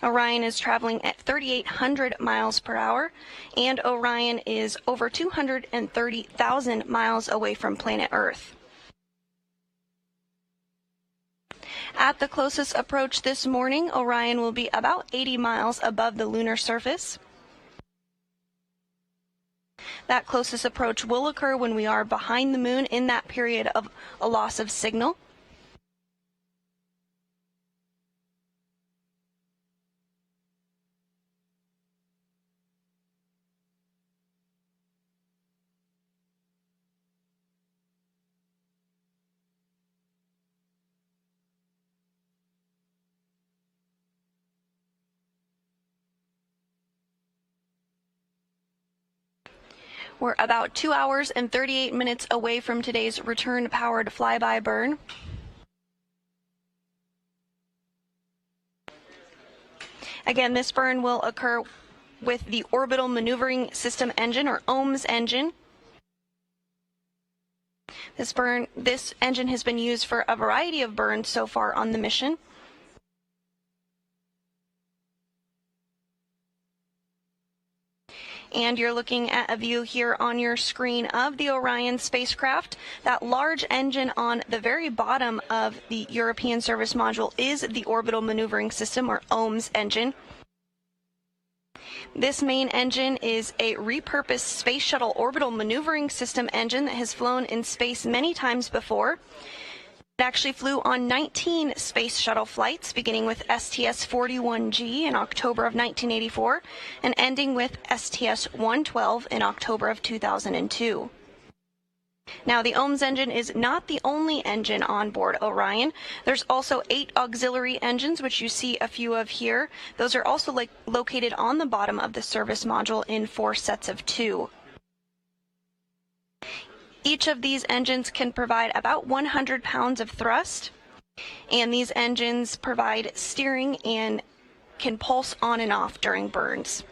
Orion is traveling at 3,800 miles per hour, and Orion is over 230,000 miles away from planet Earth. At the closest approach this morning, Orion will be about 80 miles above the lunar surface. That closest approach will occur when we are behind the moon in that period of a loss of signal. We're about 2 hours and 38 minutes away from today's return-powered flyby burn. Again, this burn will occur with the Orbital Maneuvering System engine, or OMS engine. This engine has been used for a variety of burns so far on the mission. And you're looking at a view here on your screen of the Orion spacecraft. That large engine on the very bottom of the European Service Module is the Orbital Maneuvering System, or OMS engine. This main engine is a repurposed Space Shuttle Orbital Maneuvering System engine that has flown in space many times before. It actually flew on 19 space shuttle flights, beginning with STS-41G in October of 1984 and ending with STS-112 in October of 2002. Now, the OMS engine is not the only engine on board Orion. There's also 8 auxiliary engines, which you see a few of here. Those are also located on the bottom of the service module in 4 sets of 2. Each of these engines can provide about 100 pounds of thrust, and these engines provide steering and can pulse on and off during burns.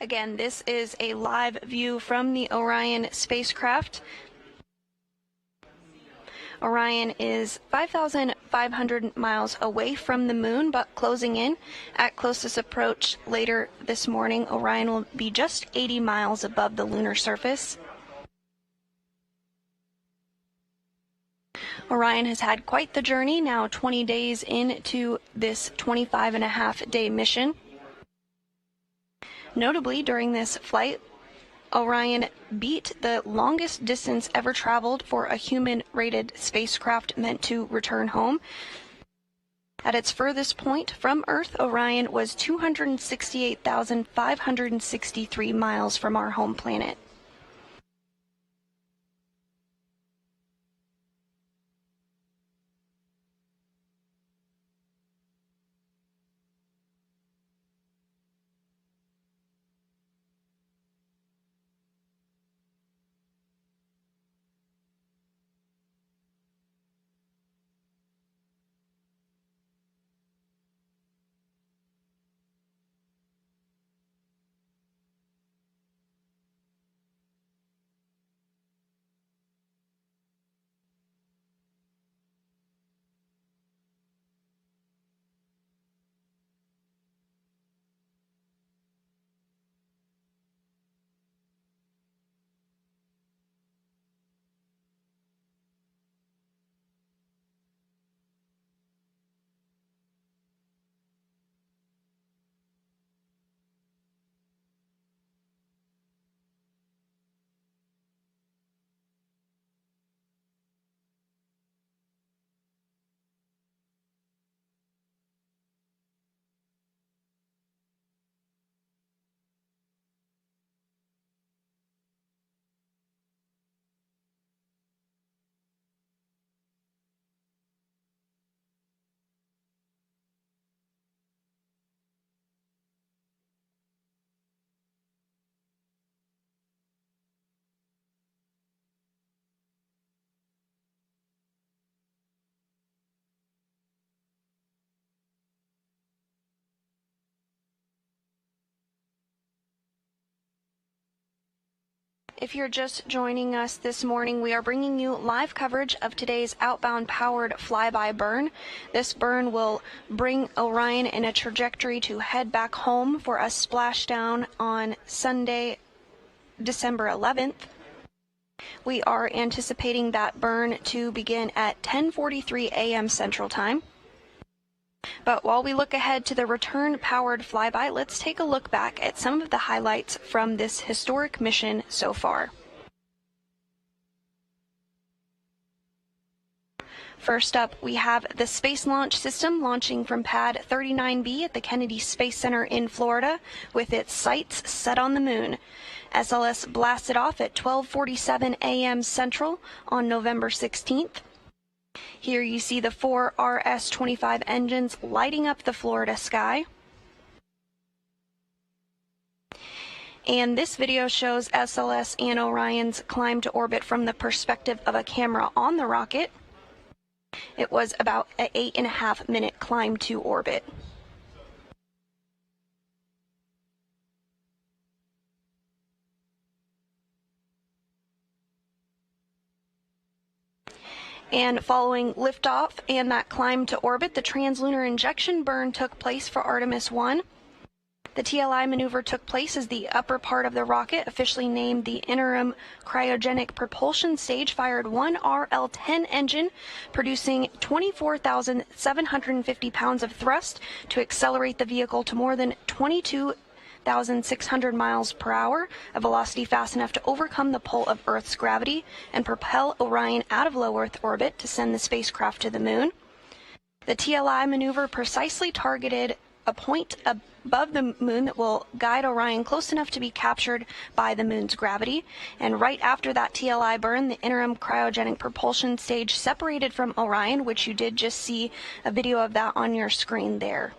Again, this is a live view from the Orion spacecraft. Orion is 5,500 miles away from the moon, but closing in. At closest approach later this morning, Orion will be just 80 miles above the lunar surface. Orion has had quite the journey, now 20 days into this 25.5-day mission. Notably, during this flight, Orion beat the longest distance ever traveled for a human-rated spacecraft meant to return home. At its furthest point from Earth, Orion was 268,563 miles from our home planet. If you're just joining us this morning, we are bringing you live coverage of today's outbound powered flyby burn. This burn will bring Orion in a trajectory to head back home for a splashdown on Sunday, December 11th. We are anticipating that burn to begin at 10:43 a.m. Central Time. But while we look ahead to the return-powered flyby, let's take a look back at some of the highlights from this historic mission so far. First up, we have the Space Launch System launching from Pad 39B at the Kennedy Space Center in Florida with its sights set on the moon. SLS blasted off at 12:47 a.m. Central on November 16th. Here you see the 4 RS-25 engines lighting up the Florida sky. And this video shows SLS and Orion's climb to orbit from the perspective of a camera on the rocket. It was about an 8.5-minute climb to orbit. And following liftoff and that climb to orbit, the translunar injection burn took place for Artemis I. The TLI maneuver took place as the upper part of the rocket, officially named the Interim Cryogenic Propulsion Stage, fired one RL-10 engine, producing 24,750 pounds of thrust to accelerate the vehicle to more than 22,600 miles per hour, a velocity fast enough to overcome the pull of Earth's gravity and propel Orion out of low Earth orbit to send the spacecraft to the moon. The TLI maneuver precisely targeted a point above the moon that will guide Orion close enough to be captured by the moon's gravity. And right after that TLI burn, the interim cryogenic propulsion stage separated from Orion, which you did just see a video of that on your screen there.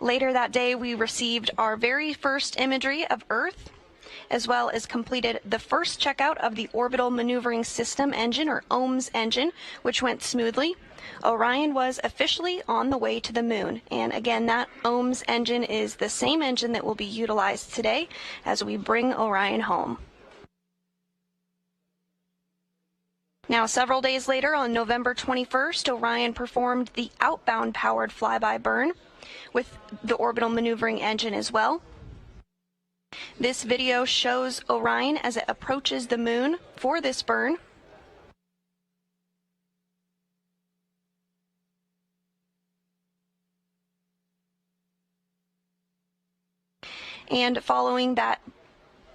Later that day, we received our very first imagery of Earth, as well as completed the first checkout of the Orbital Maneuvering System engine, or OMS engine, which went smoothly. Orion was officially on the way to the moon, and again, that OMS engine is the same engine that will be utilized today as we bring Orion home. Now, several days later, on November 21st, Orion performed the outbound powered flyby burn with the orbital maneuvering engine as well. This video shows Orion as it approaches the moon for this burn. And following that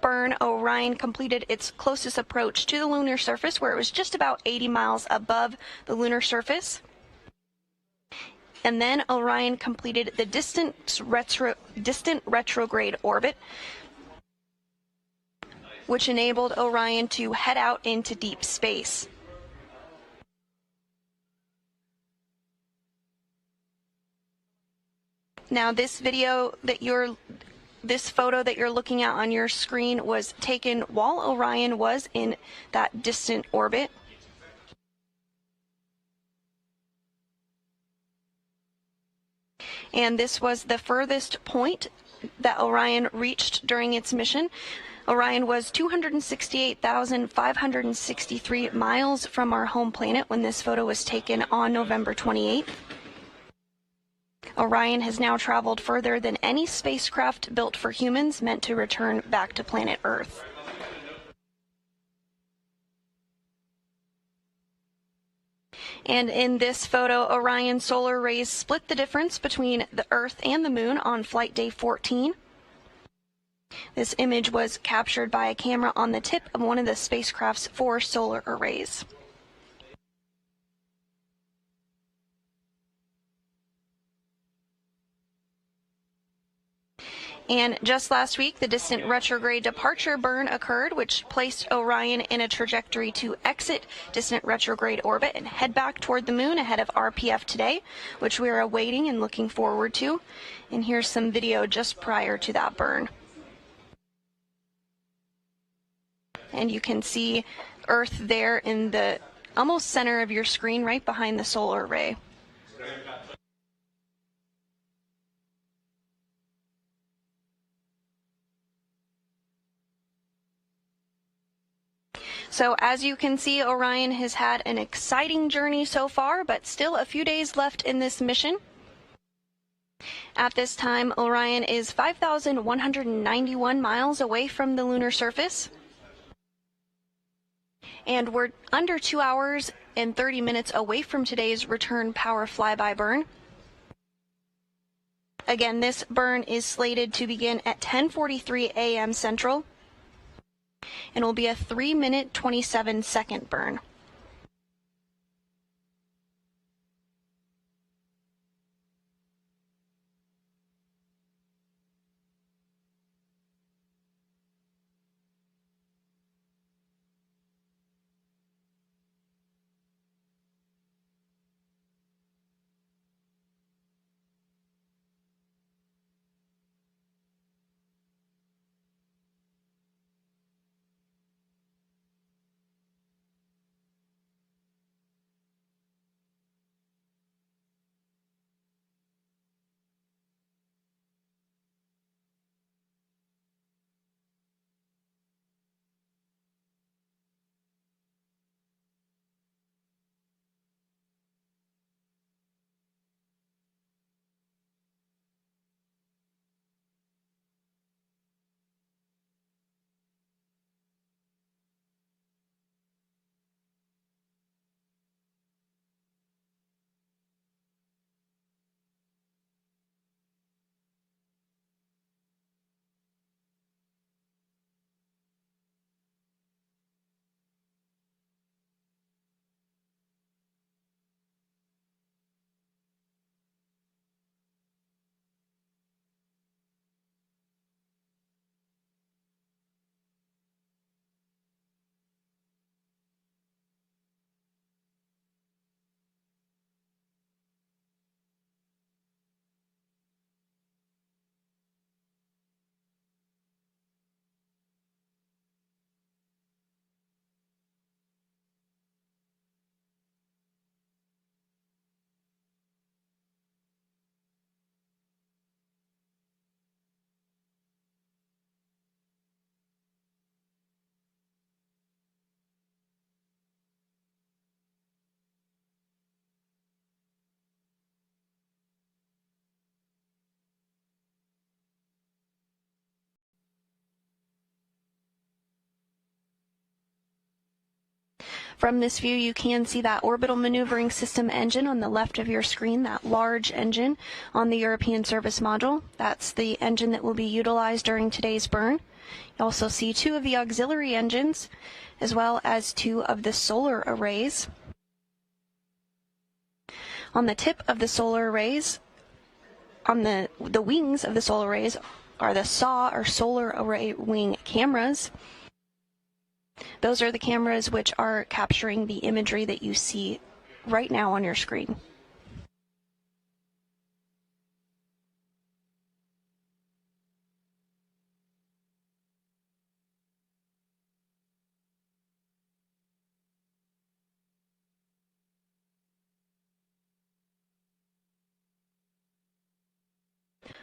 burn, Orion completed its closest approach to the lunar surface, where it was just about 80 miles above the lunar surface. And then Orion completed the distant retrograde orbit, which enabled Orion to head out into deep space. Now, this photo that you're looking at on your screen was taken while Orion was in that distant orbit. And this was the furthest point that Orion reached during its mission. Orion was 268,563 miles from our home planet when this photo was taken on November 28th. Orion has now traveled further than any spacecraft built for humans meant to return back to planet Earth. And in this photo, Orion's solar rays split the difference between the Earth and the Moon on flight day 14. This image was captured by a camera on the tip of one of the spacecraft's 4 solar arrays. And just last week, the distant retrograde departure burn occurred, which placed Orion in a trajectory to exit distant retrograde orbit and head back toward the moon ahead of RPF today, which we are awaiting and looking forward to. And here's some video just prior to that burn. And you can see Earth there in the almost center of your screen, right behind the solar array. So as you can see, Orion has had an exciting journey so far, but still a few days left in this mission. At this time, Orion is 5,191 miles away from the lunar surface. And we're under 2 hours and 30 minutes away from today's return power flyby burn. Again, this burn is slated to begin at 10:43 a.m. Central and will be a 3-minute, 27-second burn. From this view, you can see that orbital maneuvering system engine on the left of your screen, that large engine on the European service module. That's the engine that will be utilized during today's burn. You also see 2 of the auxiliary engines, as well as 2 of the solar arrays. On the tip of the solar arrays, on the wings of the solar arrays, are the SAW, or solar array wing cameras. Those are the cameras which are capturing the imagery that you see right now on your screen.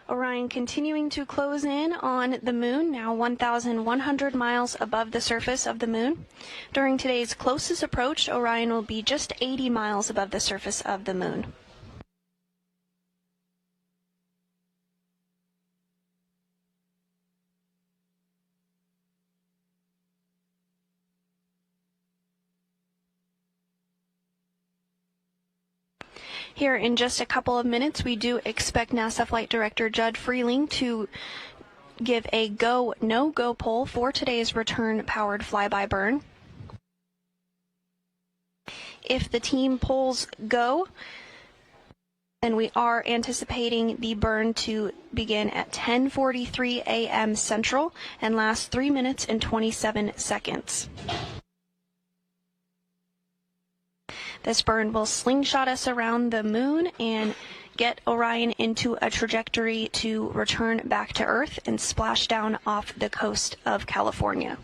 Orion continuing to close in on the moon, now 1,100 miles above the surface of the moon. During today's closest approach, Orion will be just 80 miles above the surface of the moon. Here in just a couple of minutes, we do expect NASA Flight Director Judd Freeling to give a go, no-go poll for today's return-powered flyby burn. If the team polls go, then we are anticipating the burn to begin at 10:43 a.m. Central and last 3 minutes and 27 seconds. This burn will slingshot us around the moon and get Orion into a trajectory to return back to Earth and splash down off the coast of California.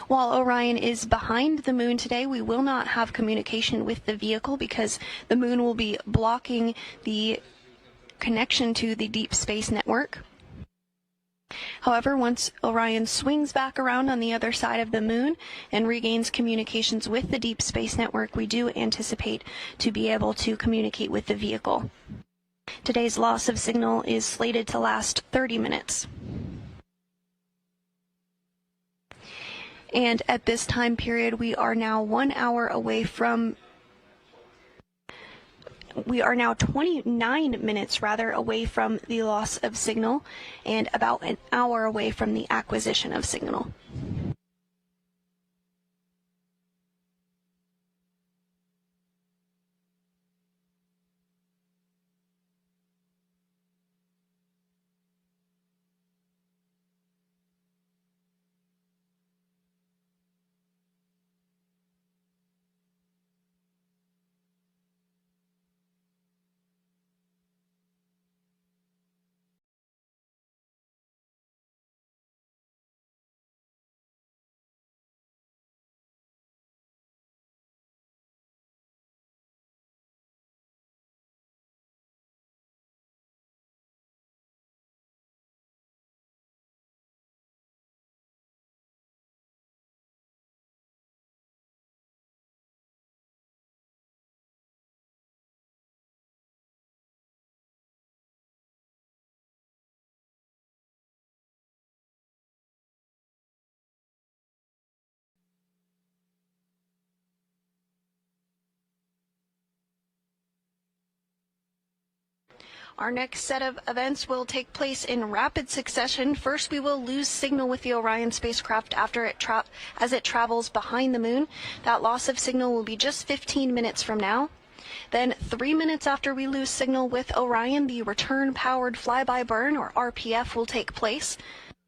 While Orion is behind the moon today, we will not have communication with the vehicle because the moon will be blocking the connection to the deep space network. However, once Orion swings back around on the other side of the moon and regains communications with the deep space network, we do anticipate to be able to communicate with the vehicle. Today's loss of signal is slated to last 30 minutes. And at this time period, we are now 1 hour away from we are now 29 minutes away from the loss of signal and about an hour away from the acquisition of signal. Our next set of events will take place in rapid succession. First, we will lose signal with the Orion spacecraft as it travels behind the moon. That loss of signal will be just 15 minutes from now. Then 3 minutes after we lose signal with Orion, the return-powered flyby burn, or RPF, will take place.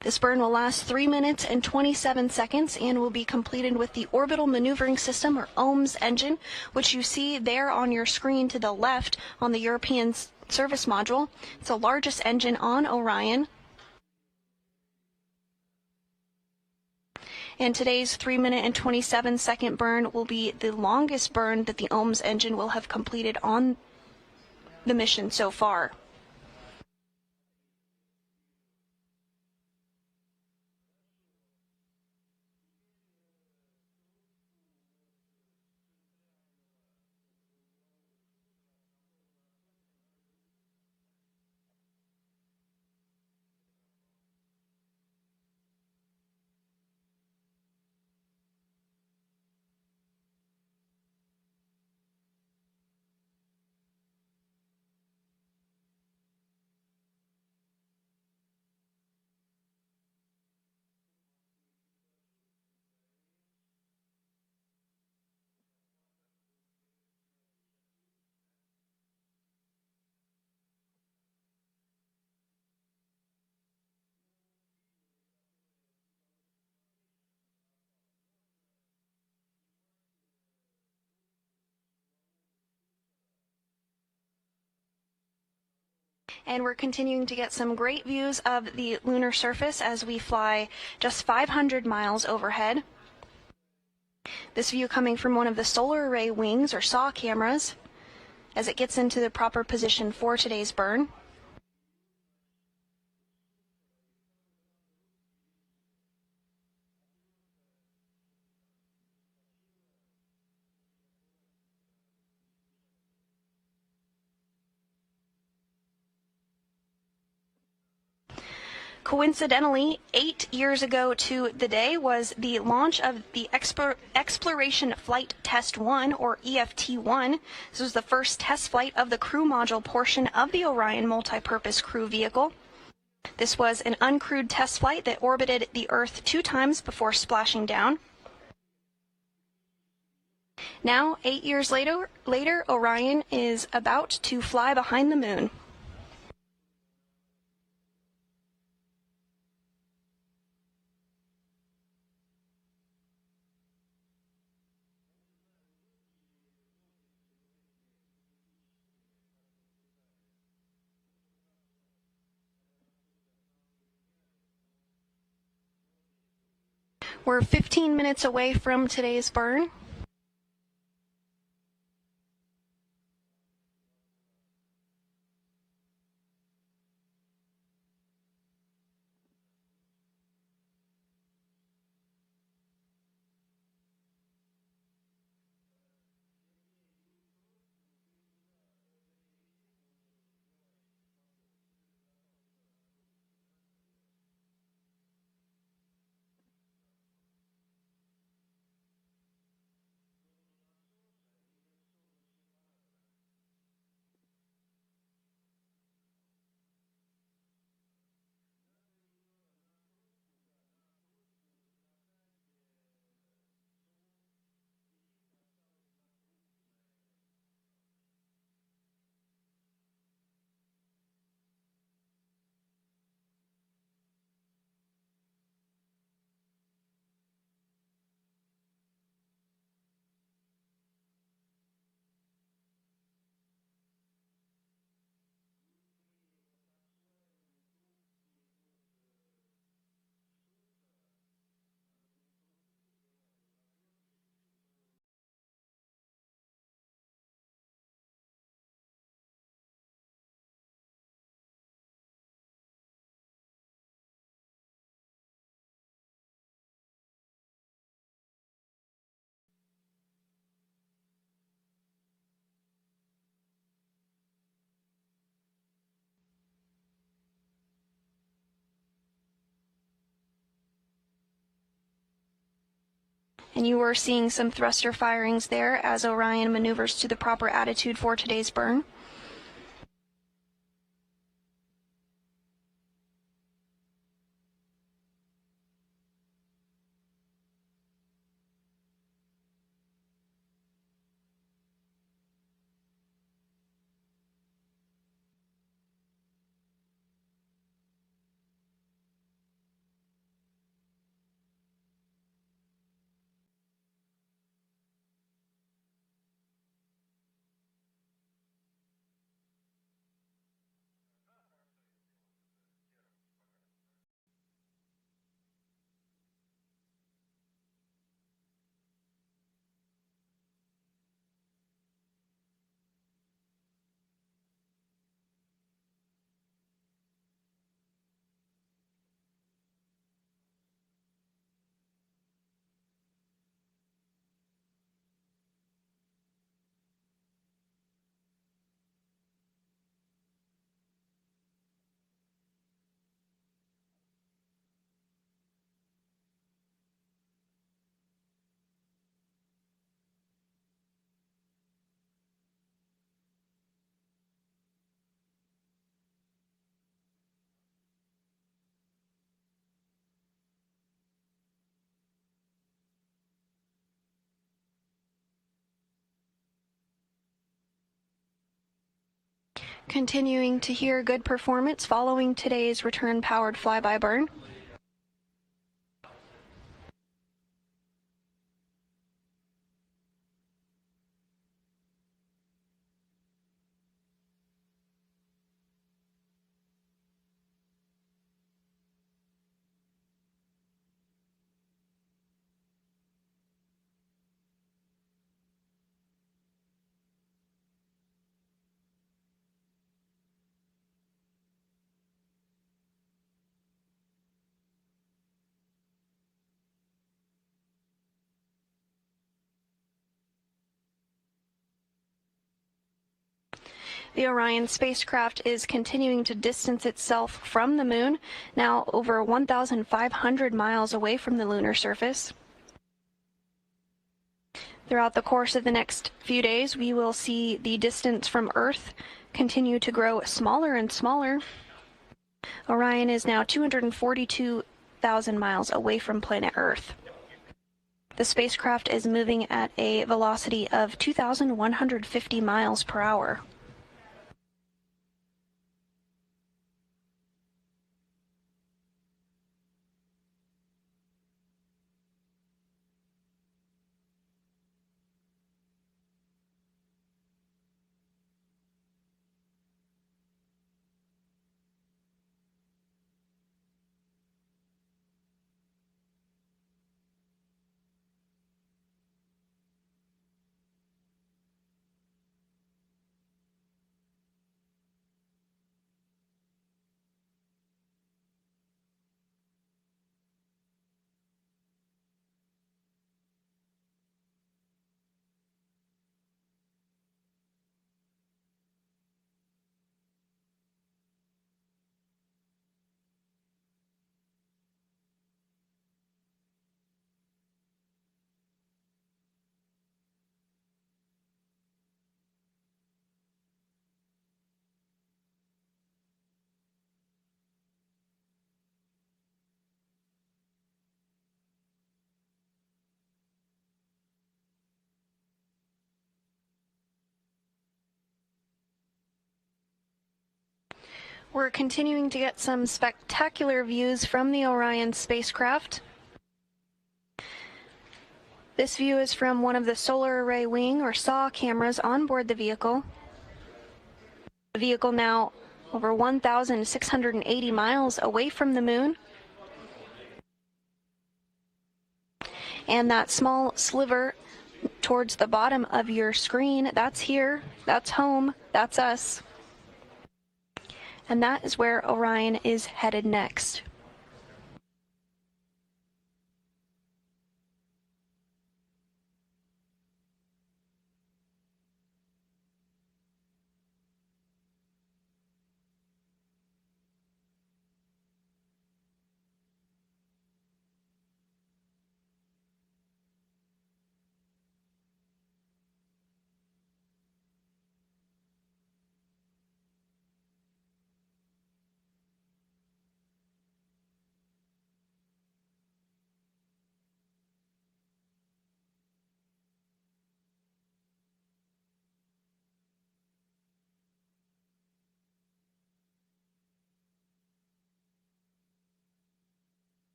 This burn will last 3 minutes and 27 seconds and will be completed with the Orbital Maneuvering System, or OMS engine, which you see there on your screen to the left on the European service module. It's the largest engine on Orion. And today's 3 minute and 27 second burn will be the longest burn that the OMS engine will have completed on the mission so far. And we're continuing to get some great views of the lunar surface as we fly just 500 miles overhead. This view coming from one of the solar array wings, or SAW cameras, as it gets into the proper position for today's burn. Coincidentally, 8 years ago to the day was the launch of the Exploration Flight Test 1, or EFT-1. This was the first test flight of the crew module portion of the Orion multipurpose crew vehicle. This was an uncrewed test flight that orbited the Earth 2 times before splashing down. Now, 8 years later, Orion is about to fly behind the moon. We're 15 minutes away from today's burn. And you are seeing some thruster firings there as Orion maneuvers to the proper attitude for today's burn. Continuing to hear good performance following today's return-powered flyby burn. The Orion spacecraft is continuing to distance itself from the moon, now over 1,500 miles away from the lunar surface. Throughout the course of the next few days, we will see the distance from Earth continue to grow smaller and smaller. Orion is now 242,000 miles away from planet Earth. The spacecraft is moving at a velocity of 2,150 miles per hour. We're continuing to get some spectacular views from the Orion spacecraft. This view is from one of the solar array wing or SAW cameras on board the vehicle. The vehicle now over 1,680 miles away from the moon. And that small sliver towards the bottom of your screen, that's here, that's home, that's us. And that is where Orion is headed next.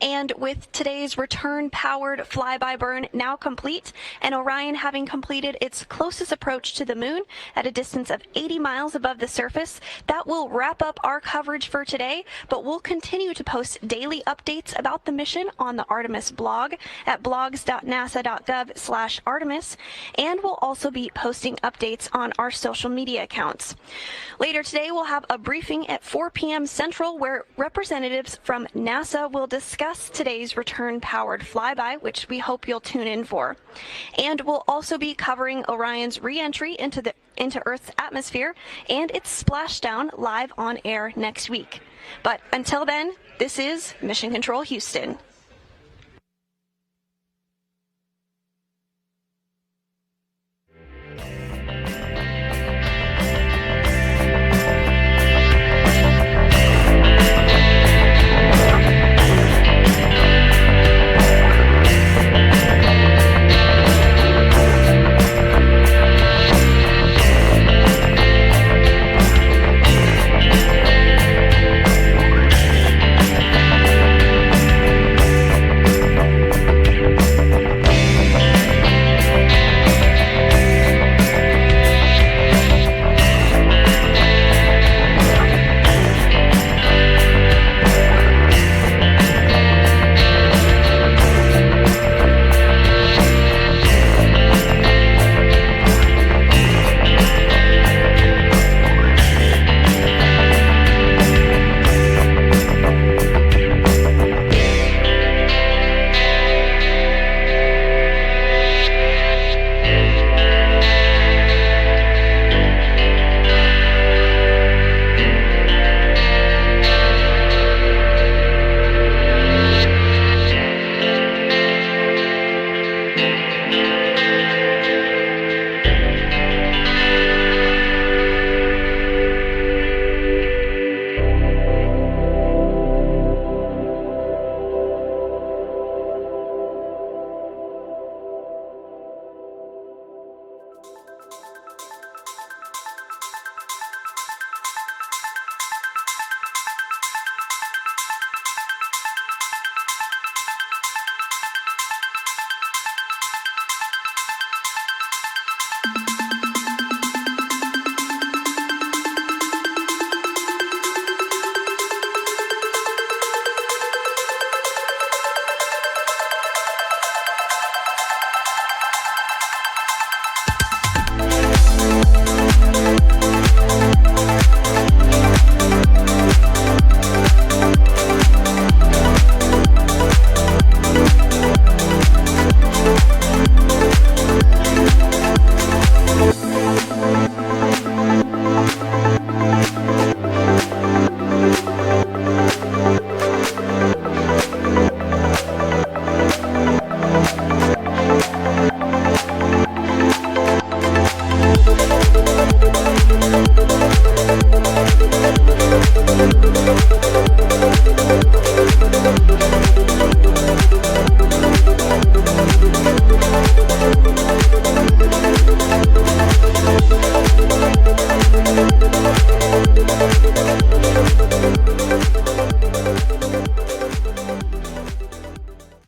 And with today's return-powered flyby burn now complete, and Orion having completed its closest approach to the moon at a distance of 80 miles above the surface, that will wrap up our coverage for today, but we'll continue to post daily updates about the mission on the Artemis blog at blogs.nasa.gov/Artemis, and we'll also be posting updates on our social media accounts. Later today, we'll have a briefing at 4 p.m. Central where representatives from NASA will discuss today's return-powered flyby, which we hope you'll tune in for. And we'll also be covering Orion's re-entry into Earth's atmosphere and its splashdown live on air next week. But until then, this is Mission Control Houston.